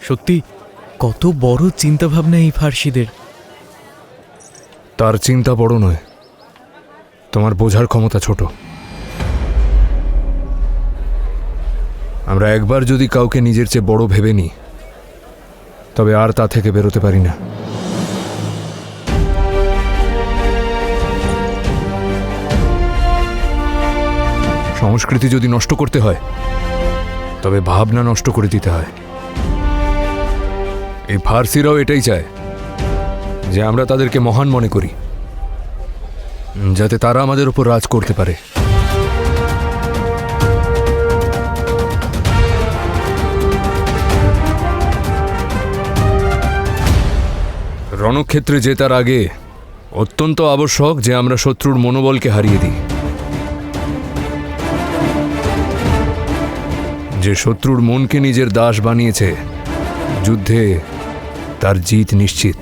সত্যি কত বড় চিন্তাভাবনা এই ফার্সিদের। তার চিন্তা বড় নয়, তোমার বোঝার ক্ষমতা ছোট। আমরা একবার যদি কাউকে নিজের চেয়ে বড় ভেবে নিই, তবে আর তা থেকে বেরোতে পারি না। সংস্কৃতি যদি নষ্ট করতে হয়, তবে ভাবনা নষ্ট করে দিতে হয়। এই ফার্সিরাও এটাই চায় যে আমরা তাদেরকে মহান মনে করি, যাতে তারা আমাদের উপর রাজ করতে পারে। রণক্ষেত্রে জেতার আগে অত্যন্ত আবশ্যক যে আমরা শত্রুর মনোবলকে হারিয়ে দিই। যে শত্রুর মনকে নিজের দাস বানিয়েছে, যুদ্ধে তার জিত নিশ্চিত।